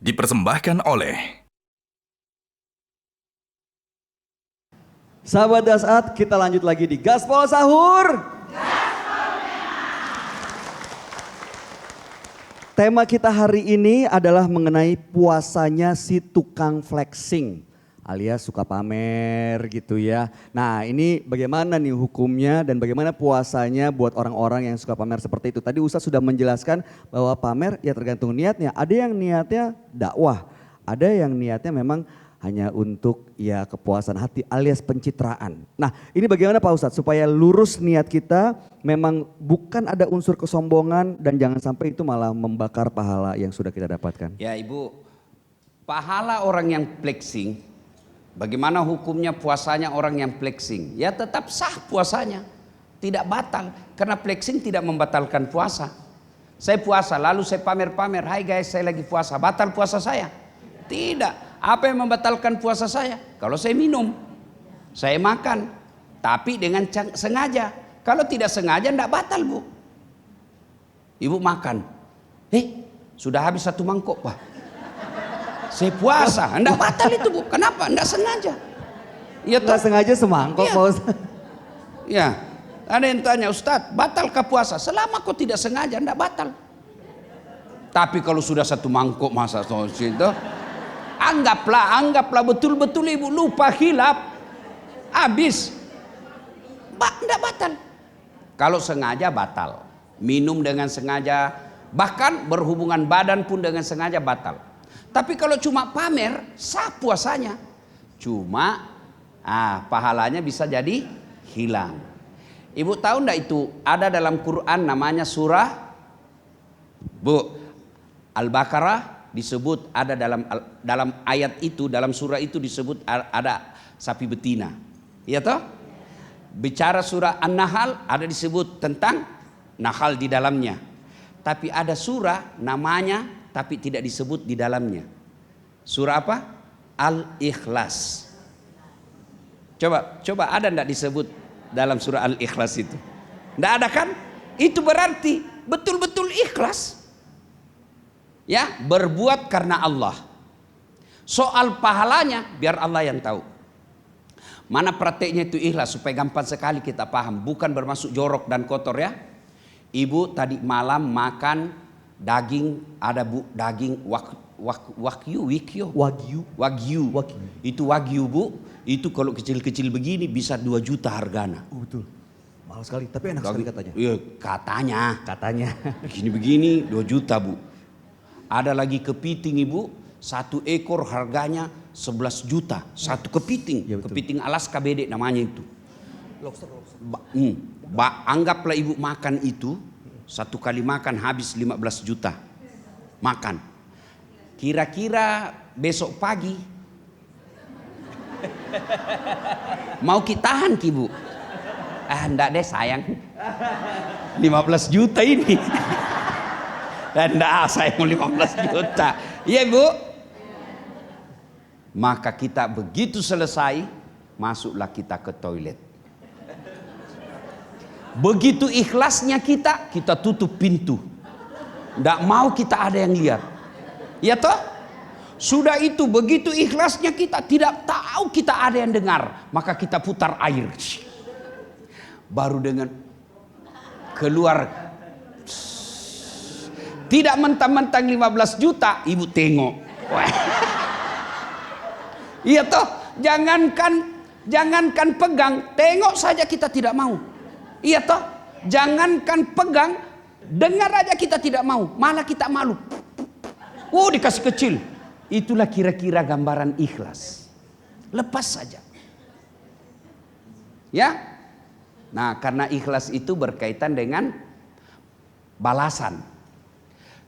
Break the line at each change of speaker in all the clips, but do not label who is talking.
dipersembahkan oleh
Sahabat Dasat, kita lanjut lagi di Gaspol Sahur. Tema kita hari ini adalah mengenai puasanya si tukang flexing alias suka pamer gitu ya. Nah, ini bagaimana nih hukumnya dan bagaimana puasanya buat orang-orang yang suka pamer seperti itu. Tadi Ustadz sudah menjelaskan bahwa pamer ya tergantung niatnya. Ada yang niatnya dakwah, ada yang niatnya memang hanya untuk ya kepuasan hati alias pencitraan. Nah, ini bagaimana Pak Ustadz supaya lurus niat kita, memang bukan ada unsur kesombongan dan jangan sampai itu malah membakar pahala yang sudah kita dapatkan.
Ya Ibu, pahala orang yang flexing, bagaimana hukumnya puasanya orang yang flexing? Ya tetap sah puasanya, tidak batal. Karena flexing tidak membatalkan puasa. Saya puasa lalu saya pamer-pamer, hai guys saya lagi puasa, batal puasa saya? Tidak. Apa yang membatalkan puasa saya? Kalau saya minum, saya makan, tapi dengan sengaja. Kalau tidak sengaja tidak batal Bu. Ibu makan, sudah habis 1 mangkok Pak. Saya puasa, enggak batal itu Bu. Kenapa? Enggak sengaja. Ya
Enggak sengaja semangkok Pak Ustadz.
Ya, ada yang tanya Ustadz, batalkah puasa? Selama kau tidak sengaja, enggak batal. Tapi kalau sudah 1 mangkok masa itu, anggaplah betul-betul Ibu lupa hilap, habis, enggak batal. Kalau sengaja batal, minum dengan sengaja, bahkan berhubungan badan pun dengan sengaja batal. Tapi kalau cuma pamer, sah puasanya. Cuma pahalanya bisa jadi hilang. Ibu tahu enggak itu ada dalam Quran namanya surah Al-Baqarah, disebut ada dalam ayat itu, dalam surah itu disebut ada sapi betina. Ya toh? Bicara surah An-Nahl ada disebut tentang nahal di dalamnya. Tapi ada surah namanya tapi tidak disebut di dalamnya. Surah apa? Al-Ikhlas. Coba ada enggak disebut dalam surah Al-Ikhlas itu? Enggak ada kan? Itu berarti betul-betul ikhlas. Ya, berbuat karena Allah. Soal pahalanya biar Allah yang tahu. Mana prakteknya itu ikhlas supaya gampang sekali kita paham, bukan bermaksud jorok dan kotor ya. Ibu tadi malam makan daging, ada Bu, daging wagyu. Itu wagyu Bu, itu kalau kecil-kecil begini bisa 2 juta harganya.
Betul. Mahal sekali, tapi enak sekali katanya.
Iya, katanya. Begini 2 juta Bu. Ada lagi kepiting Ibu, 1 ekor harganya 11 juta. 1 kepiting, ya, kepiting Alaska bede namanya itu.
Lobster.
Anggaplah Ibu makan itu, 1 kali makan habis 15 juta. Makan. Kira-kira besok pagi mau kita tahan Ki Bu? Enggak deh sayang. 15 juta ini. Dan enggak saya mau 15 juta. Iya Bu. Maka kita begitu selesai, masuklah kita ke toilet. Begitu ikhlasnya kita tutup pintu. Enggak mau kita ada yang lihat. Ya toh? Sudah itu begitu ikhlasnya kita, tidak tahu kita ada yang dengar. Maka kita putar air. Baru dengan keluar. Tidak mentang-mentang 15 juta, Ibu tengok. Iya toh, jangankan pegang, tengok saja kita tidak mau. Iya toh, jangankan pegang, dengar aja kita tidak mau, malah kita malu. Dikasih kecil. Itulah kira-kira gambaran ikhlas. Lepas saja. Ya. Nah, karena ikhlas itu berkaitan dengan balasan.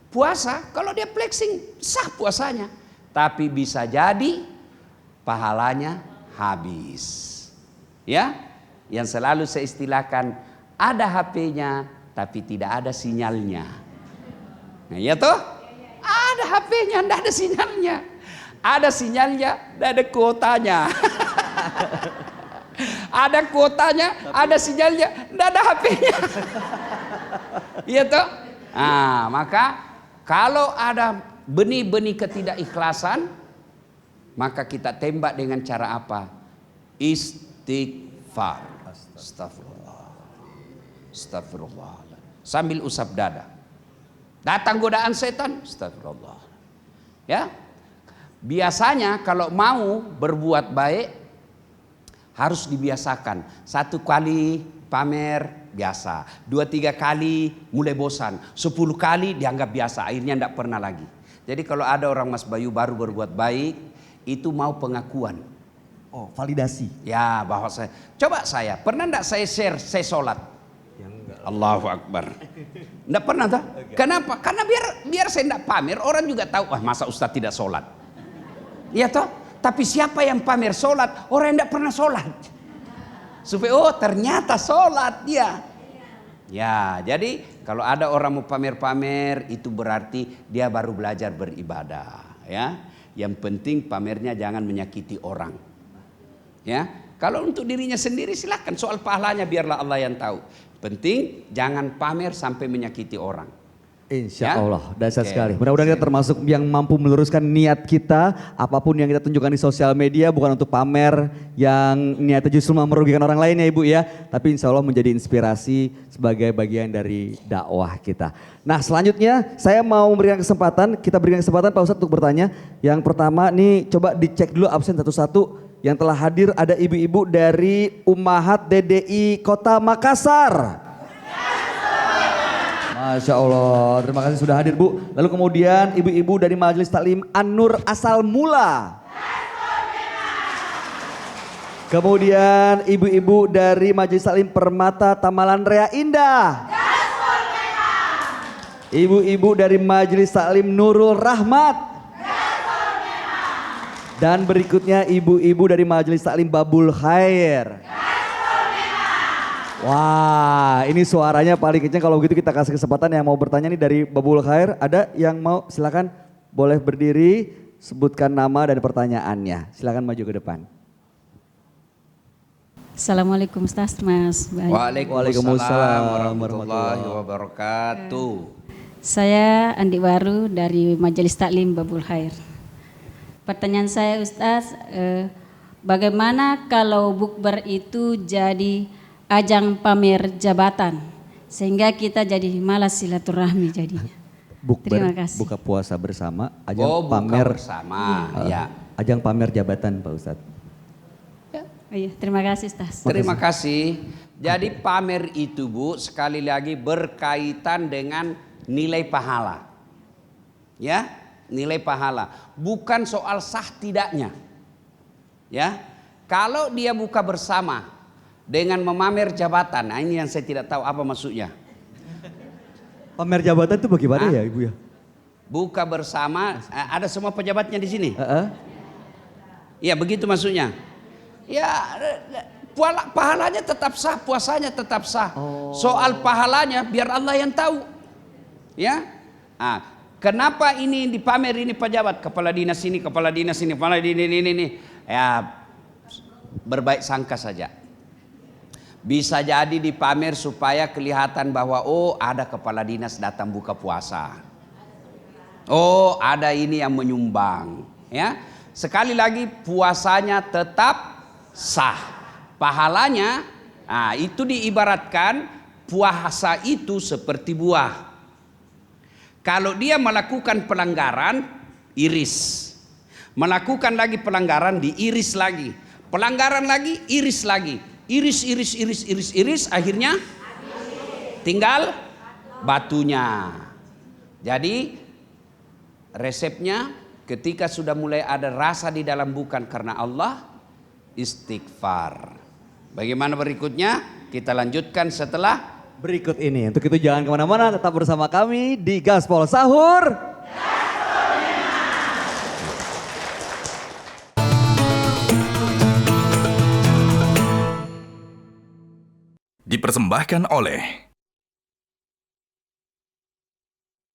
Puasa kalau dia flexing sah puasanya, tapi bisa jadi pahalanya habis. Ya, yang selalu saya istilahkan ada HP-nya tapi tidak ada sinyalnya. Nah, ya toh? Ada HP-nya tidak ada sinyalnya. Ada sinyalnya, tidak ada kuotanya. Ada kuotanya, ada sinyalnya, tidak ada HP-nya. Iya toh? Maka kalau ada benih-benih ketidakikhlasan, maka kita tembak dengan cara apa? Istighfar. Astagfirullah. Astagfirullah. Sambil usap dada. Datang godaan setan, astagfirullah. Ya. Biasanya kalau mau berbuat baik harus dibiasakan. 1 kali pamer biasa, 2-3 kali mulai bosan, 10 kali dianggap biasa, akhirnya tidak pernah lagi. Jadi kalau ada orang Mas Bayu baru berbuat baik, itu mau pengakuan.
Oh, validasi.
Ya, bahwa saya pernah tidak saya share saya sholat? Allahu Akbar. Tidak pernah tak? Kenapa? Karena biar saya tidak pamer, orang juga tahu, wah masa Ustaz tidak sholat. Iya toh? Tapi siapa yang pamer sholat? Orang yang tidak pernah sholat. Supaya oh ternyata sholat dia. Ya, jadi kalau ada orang mau pamer-pamer itu berarti dia baru belajar beribadah. Ya, yang penting pamernya jangan menyakiti orang. Ya, kalau untuk dirinya sendiri silakan. Soal pahalanya biarlah Allah yang tahu. Penting jangan pamer sampai menyakiti orang.
Insya
Ya?
Allah, dahsyat
Oke.
sekali. Mudah-mudahan kita termasuk yang mampu meluruskan niat kita, apapun yang kita tunjukkan di sosial media bukan untuk pamer yang niatnya justru merugikan orang lain ya Ibu ya. Tapi insya Allah menjadi inspirasi sebagai bagian dari dakwah kita. Nah selanjutnya saya mau memberikan kesempatan, kita berikan kesempatan Pak Ustadz untuk bertanya. Yang pertama nih coba dicek dulu absen satu-satu. Yang telah hadir ada ibu-ibu dari Ummahat DDI Kota Makassar. Masya Allah, terima kasih sudah hadir Bu. Lalu kemudian ibu-ibu dari Majelis Taklim An-Nur Asal Mula. Kemudian ibu-ibu dari Majelis Taklim Permata Tamalan Rea Indah. Ibu-ibu dari Majelis Taklim Nurul Rahmat. Dan berikutnya ibu-ibu dari Majelis Taklim Babul Khair. Wah, ini suaranya paling kencang. Kalau begitu kita kasih kesempatan yang mau bertanya nih dari Babul Khair. Ada yang mau? Silakan boleh berdiri, sebutkan nama dan pertanyaannya. Silakan maju ke depan.
Assalamualaikum Ustaz Mas Bayu.
Waalaikumsalam warahmatullahi wabarakatuh.
Saya Andi Waru dari Majelis Taklim Babul Khair. Pertanyaan saya Ustaz, bagaimana kalau bukber itu jadi ajang pamer jabatan sehingga kita jadi malas silaturahmi jadinya. Terima kasih.
Buka puasa bersama, ajang
Oh, buka
pamer
bersama. Ya.
Ajang pamer jabatan Pak Ustadz.
Oh iya, terima kasih Ustaz.
Terima kasih. Jadi pamer itu Bu sekali lagi berkaitan dengan nilai pahala. Ya, nilai pahala. Bukan soal sah tidaknya. Ya, kalau dia buka bersama dengan memamer jabatan, nah ini yang saya tidak tahu apa maksudnya.
Pamer jabatan itu bagaimana ya Ibu ya?
Buka bersama, ada semua pejabatnya di sini. Ya begitu maksudnya. Ya pahalanya tetap sah, puasanya tetap sah. Soal pahalanya biar Allah yang tahu. Ya, kenapa ini dipamer ini pejabat, kepala dinas ini, kepala dinas ini, kepala dinas ini. Ya berbaik sangka saja. Bisa jadi dipamer supaya kelihatan bahwa oh ada kepala dinas datang buka puasa. Oh ada ini yang menyumbang. Ya, sekali lagi puasanya tetap sah. Pahalanya, itu diibaratkan puasa itu seperti buah. Kalau dia melakukan pelanggaran, iris. Melakukan lagi pelanggaran, diiris lagi. Pelanggaran lagi, iris lagi. Iris, akhirnya tinggal batunya. Jadi resepnya ketika sudah mulai ada rasa di dalam bukan karena Allah, istighfar. Bagaimana berikutnya? Kita lanjutkan setelah
berikut ini. Untuk itu jangan kemana-mana, tetap bersama kami di Gaspol Sahur.
Dipersembahkan oleh